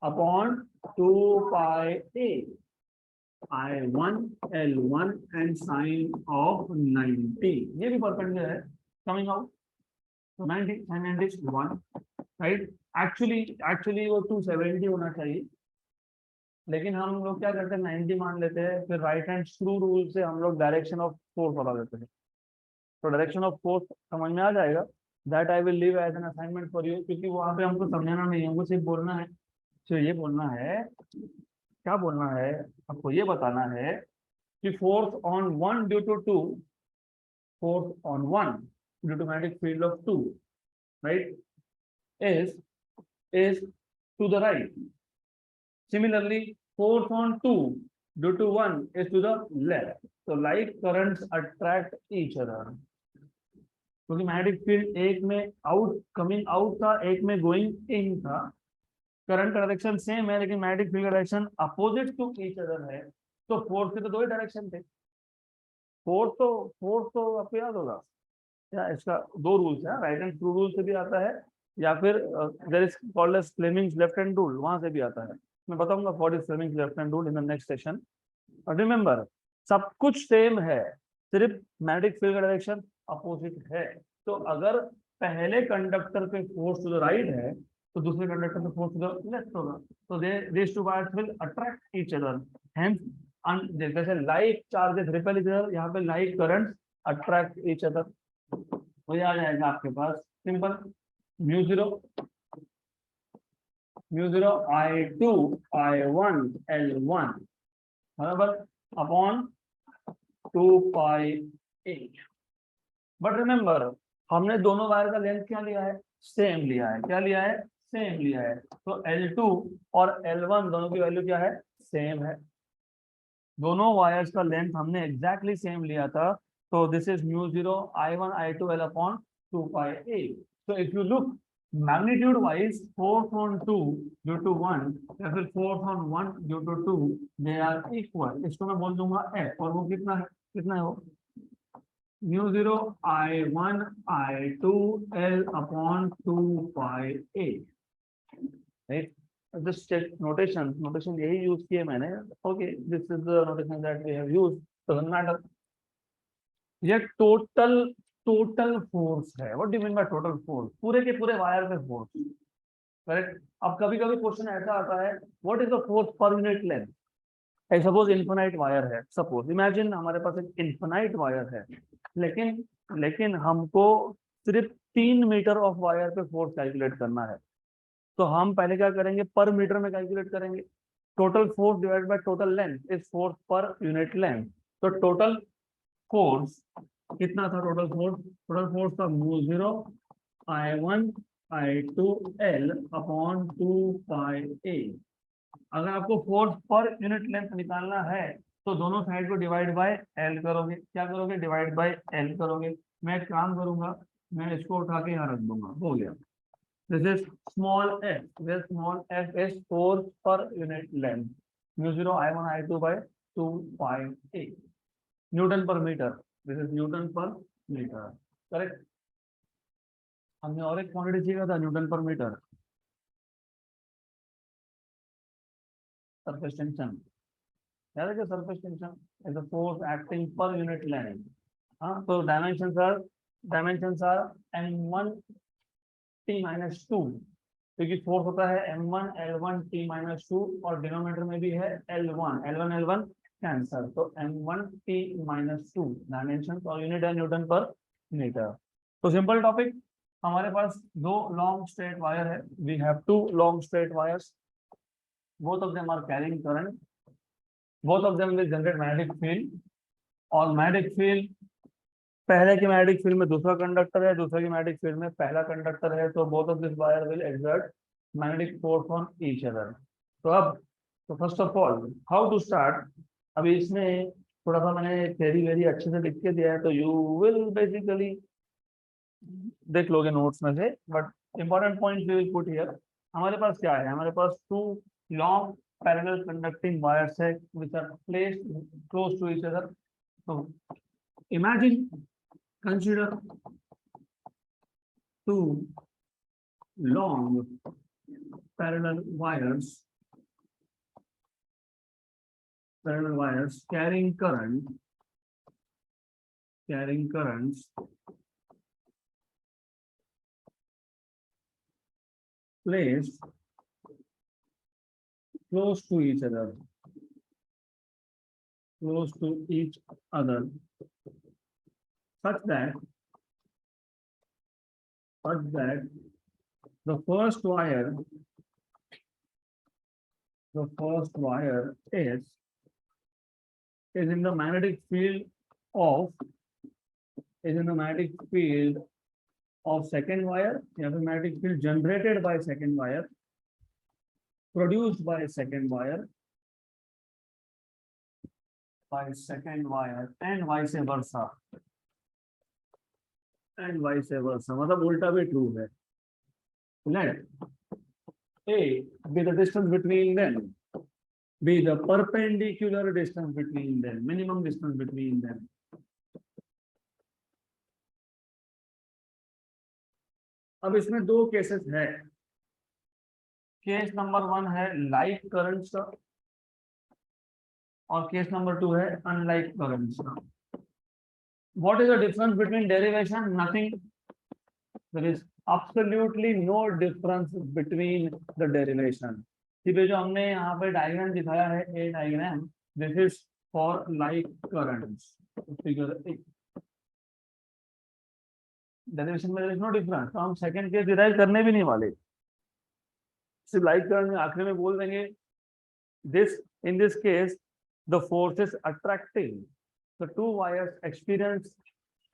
upon 2 pi a I1 L1 and sine of 90, ये भी परपेंडिकुलर है कमिंग आउट, तो 90 sin 90 is 1, राइट। एक्चुअली वो 270 होना चाहिए, लेकिन हम लोग क्या करते हैं, 90 मान लेते हैं, फिर राइट हैंड स्क्रू रूल से हम लोग डायरेक्शन ऑफ फोर्स बता देते हैं। तो डायरेक्शन ऑफ फोर्स समझ में आ जाएगा, that I will leave as an assignment for you, क्योंकि वहां पे हमको समझाना नहीं है, हमको सिर्फ बोलना है। तो ये बोलना है, क्या बोलना है, आपको ये बताना है कि force on 1 due to 2, force on 1 due to magnetic field of 2, right, is to the right. Similarly, force on 2 due to 1 is to the left. So like currents attract each other. क्योंकि magnetic field एक में out coming out था, एक में going in था, current का direction same है लेकिन मैग्नेटिक फील्ड का direction opposite to each other है, तो फोर्स के तो दो ही डायरेक्शन थे। फोर्स तो आपको याद होगा, या इसका दो रूल्स है, राइट हैंड स्क्रू रूल से भी आता है, या फिर there is called as Fleming's left hand rule, वहां से भी आता है। मैं बताऊंगा what is Fleming's left hand rule in the next session. और रिमेंबर, सब कुछ सेम है, सिर्फ मैग्नेटिक फील्ड का डायरेक्शन अपोजिट है। तो अगर पहले कंडक्टर पे फोर्स टू द राइट है तो दूसरे कंडक्टर पे फोर्स टू द लेफ्ट होगा, तो these two wires will attract each other, hence जैसे like charges repel each other, यहाँ पे like currents attract each other. तो ये आ जाएगा आपके पास simple, mu 0 I2 I1 L1 बराबर upon 2 pi a। But remember, हमने दोनों वायर का लेंथ क्या लिया है, सेम लिया है, क्या लिया है, सेम लिया है। तो L2 और L1 दोनों की वैल्यू क्या है, सेम है, दोनों वायर्स का लेंथ हमने एग्जैक्टली सेम लिया था। तो this is mu 0 I1 I2 L upon 2 pi a। So if you look magnitude wise force on 2 due to 1 या फिर force on 1 due to 2 they are equal, इसको मैं बोल दूंगा F, और वो कितना है वो mu 0 I1 I2 L upon 2 pi A, right. Just check notation यही यूज किए मैंने, okay this is the notation that we have used, doesn't matter. ये टोटल फोर्स है। What do you mean by total force? पूरे के पूरे wire पे force, correct. अब कभी कभी क्वेश्चन ऐसा आता है what is the force per unit length. Suppose infinite wire है, सपोज इमेजिन हमारे पास एक इन्फिनाइट वायर है, लेकिन लेकिन हमको सिर्फ 3 मीटर ऑफ वायर पे फोर्स कैलकुलेट करना है, तो हम पहले क्या करेंगे, पर मीटर में कैलकुलेट करेंगे। Total force divide by total length is force per unit length. तो टोटल फोर्स कितना था? टोटल फोर्स था mu 0 I1 I2 L upon 2 pi A। अगर आपको फोर्स पर यूनिट लेंथ निकालना है तो दोनों साइड को डिवाइड बाय एल करोगे। क्या करोगे? डिवाइड बाय एल करोगे। मैं एक काम करूंगा, मैं इसको उठा के यहाँ रख दूंगा, हो गया। This is small F, this small F is force per unit length, mu 0 I1 I2 by 2 pi A, newton per metre. This is newton per metre, correct. हमने और एक क्वांटिटी सीखा था Newton per metre, surface tension. याद है क्या? Surface tension is the force acting पर unit length. हाँ, तो डायमेंशंस आर m1t-2, क्योंकि फोर्स होता है m1 L1t-2 और डिनोमिनेटर में भी है L1 कैंसर, तो m1t-2 डायमेंशन और यूनिट है न्यूटन पर मीटर। तो सिंपल टॉपिक, हमारे पास दो लॉन्ग स्ट्रेट वायर है, we have two long straight wires, both of them are carrying current, both of them will generate magnetic field, और magnetic field, पहले की मैग्नेटिक फील्ड में दूसरा कंडक्टर है, दूसरे की मैग्नेटिक फील्ड में पहला कंडक्टर है, तो both of this wire will exert magnetic force on each other. तो first of all how to start, अभी इसमें थोड़ा सा मैंने थ्योरी वेरी अच्छे से लिख के दिया है, तो यू विल बेसिकली देख लोगे नोट्स में से, but important point we will put here. हमारे पास क्या है? हमारे पास two long parallel conducting wires है which are placed close to each other. So imagine, consider two long parallel wires carrying currents placed close to each other, such that the first wire is in the magnetic field of second wire, या फिर magnetic field generated by second wire, produced by second wire, and vice versa, मतलब उल्टा भी true है। Let A be the distance between them, be the perpendicular distance between them, minimum distance between them. अब इसमें दो cases है। Case number 1 है like currents का, और केस नंबर 2 है अनलाइक करंट्स का। What is the difference between derivation? Nothing. There is absolutely no difference between the derivation. ठीक है, जो हमने यहाँ पे डायग्राम दिखाया है, a diagram, this is for like currents, figure 1। Derivation में नो डिफरेंस, तो हम सेकंड केस डिराइव करने भी नहीं वाले, सिर्फ लाइक करंट में आखिर में बोल देंगे this, in this case the force is attractive, the two wires experience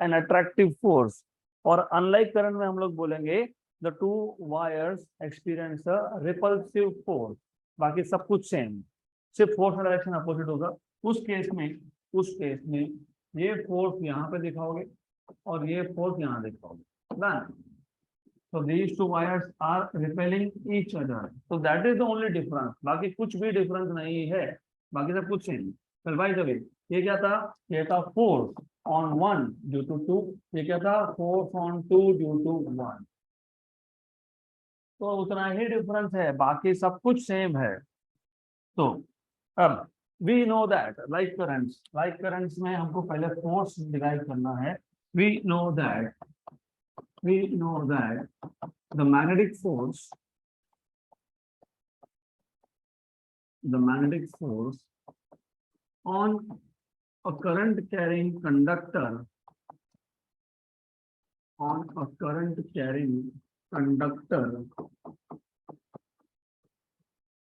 an attractive force, और अनलाइक करंट में हम लोग बोलेंगे the two wires experience a repulsive force। बाकी सब कुछ सेम, सिर्फ फोर्स का डायरेक्शन अपोजिट होगा। उस केस में ये फोर्स यहाँ पे दिखाओगे और ये फोर्स यहाँ दिखाओगे, done. So these two wires are repelling each other. So that is the only difference. बाकी कुछ भी difference नहीं है. बाकी सब कुछ same. चल by the way, ये क्या था? ये था force on 1 due to 2. ये क्या था? Force on 2 due to 1. तो उतना ही difference है. बाकी सब कुछ same है. तो अब we know that like currents में हमको पहले force derive करना है. We know that the magnetic force on a current carrying conductor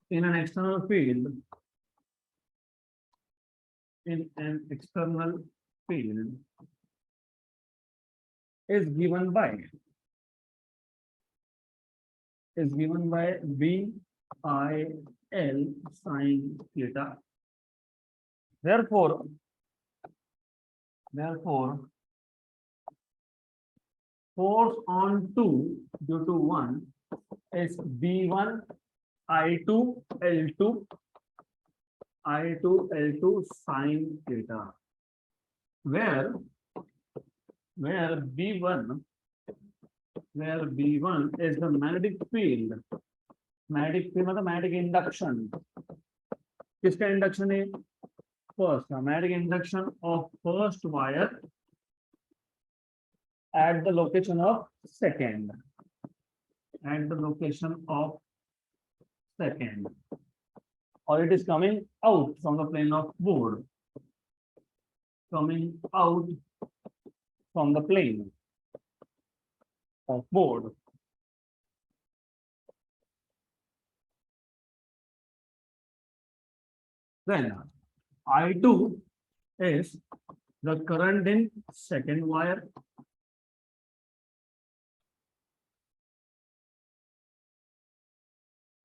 in an external field is given by V I L sin theta. Therefore, force on 2 due to 1 is V1 I2 L2 sin theta, where B1 is the magnetic field मतलब magnetic induction. किसका induction है? First, magnetic induction of first wire at the location of second. Or it is coming out from the plane of board. Coming out from the plane of board. Then I2 is the current in second wire.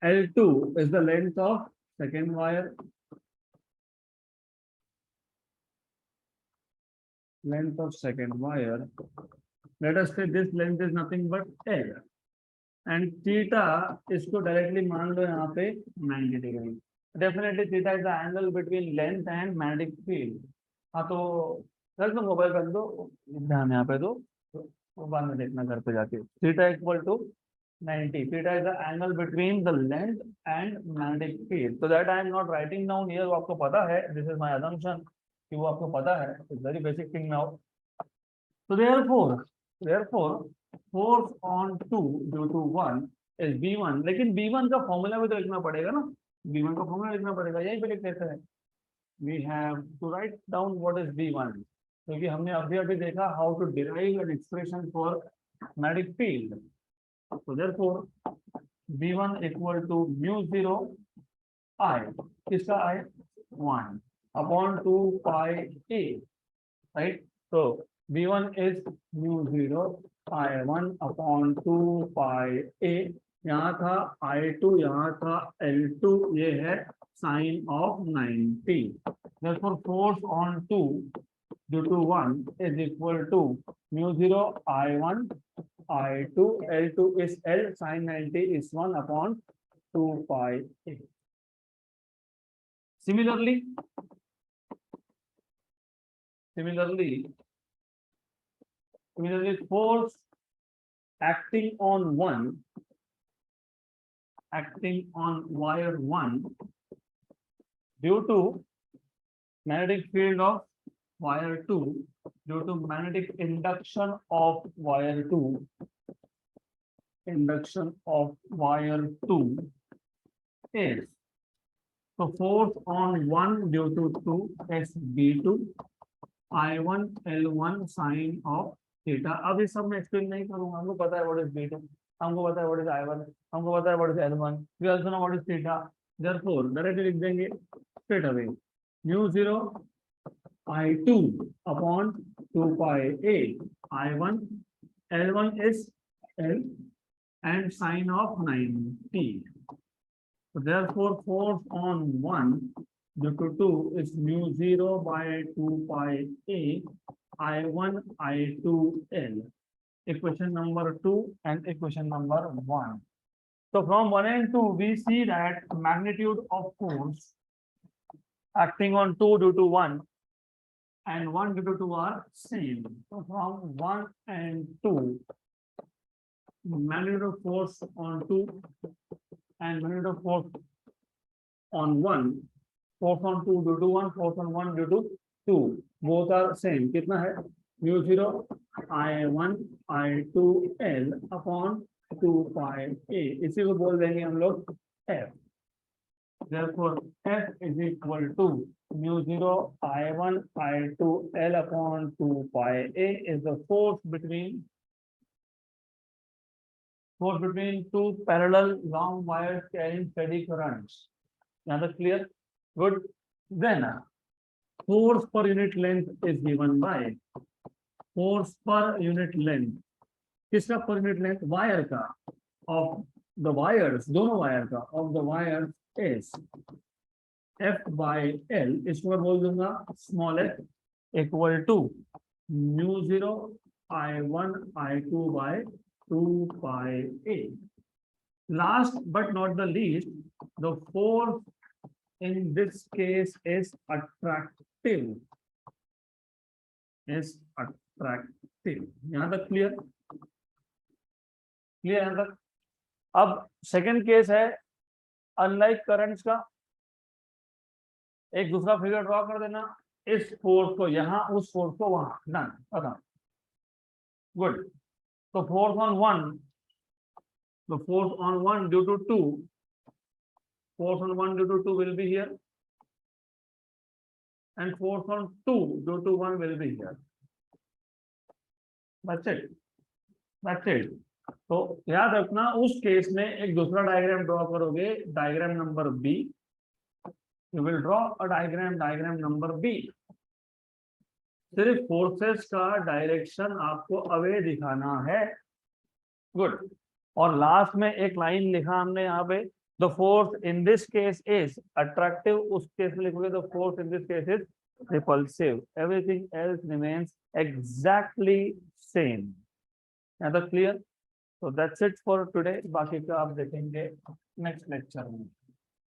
L2 is the length of second wire. Let us say this length is nothing but L. And theta इसको directly मान लो यहाँ पे 90 degree. Definitely theta is the angle between length and magnetic field. हाँ तो रख दो mobile रख दो, ध्यान यहाँ पे दो, वो बाद में देखना घर पे जाके. Theta equal to 90. Theta is the angle between the length and magnetic field. So that I am not writing down here. वो आपको पता है. This is my assumption कि वो आपको पता है. It's very basic thing now. So therefore, force on 2 due to 1 is B1. लेकिन B1 का फॉर्मूला भी तो लिखना पड़ेगा ना. B1 का फॉर्मूला लिखना पड़ेगा. यहीं पे लिख देते हैं. We have to write down what is B1. क्योंकि हमने अभी देखा how to derive an expression for magnetic field. So therefore, B1 equal to mu 0 I. किसका I? 1 upon 2 pi A. Right? So B1 is mu 0 I1 upon 2 pi A. यहाँ था I2, यहाँ था L2, ये है sin of 90. Therefore, force on 2 due to 1 is equal to mu 0 I1 I2 L2 is L sin 90 is 1 upon 2 pi A. Similarly, force acting on wire 1 due to magnetic field of wire 2 due to magnetic induction of wire 2 is, so force on 1 due to 2 is B2 I1 L1 sin of theta. अब इस सब में explain नहीं करूंगा. हमको पता है what is B2, हमको पता है what is I1, हमको पता है what is L1. We also know what is theta. Therefore directly लिख देंगे straight away mu 0 I2 upon 2 pi A. I1 L1 is L and sin of 90. So therefore force on 1 due to 2 is mu 0 by 2 pi A I1 I2 L equation number 2 and equation number 1. So from 1 and 2 we see that magnitude of force acting on 2 due to 1 and 1 due to 2 are same. So from 1 and 2, magnitude of force on 2 and magnitude of force on 1, force on 2 due to 1, force on 1 due to 2, both are same. कितना है? Mu 0 I1 I2 L upon 2 pi A. इसी को बोल देंगे हम लोग F. Therefore, F is equal to mu 0 I1 I2 L upon 2 pi A is the force between two parallel long wires carrying steady currents. Now that's clear? Good. Then force per unit length is given by force per unit length. किसका per unit length? Wire का. Of the wires, दोनों wire का, of the wires is F by L. इसको मैं बोल दूंगा small f equal to mu 0 I1 I2 by 2 pi A. Last but not the least, the force in this case is attractive. यहाँ तक clear? Clear यहाँ तक? अब second case है अनलाइक करंट्स का. एक दूसरा फिगर ड्रॉ कर देना. इस फोर्स को यहाँ, उस फोर्स को वहां. डन. खत्म. Good. So force on 1, the force on 1 due to 2, force on 1 due to 2 will be here, and force on 2 due to 1 will be here. That's it. That's it. तो याद रखना उस केस में एक दूसरा डायग्राम ड्रॉ करोगे, diagram number B. You will draw a diagram number B. सिर्फ forces का डायरेक्शन आपको अवे दिखाना है. गुड. और लास्ट में एक लाइन लिखा हमने यहाँ पे, the force in this case is attractive. उस केस में लिखोगे the force in this case is repulsive. Everything else remains exactly same. यहाँ तक clear? So that's it for today. बाकी का आप देखेंगे नेक्स्ट लेक्चर में.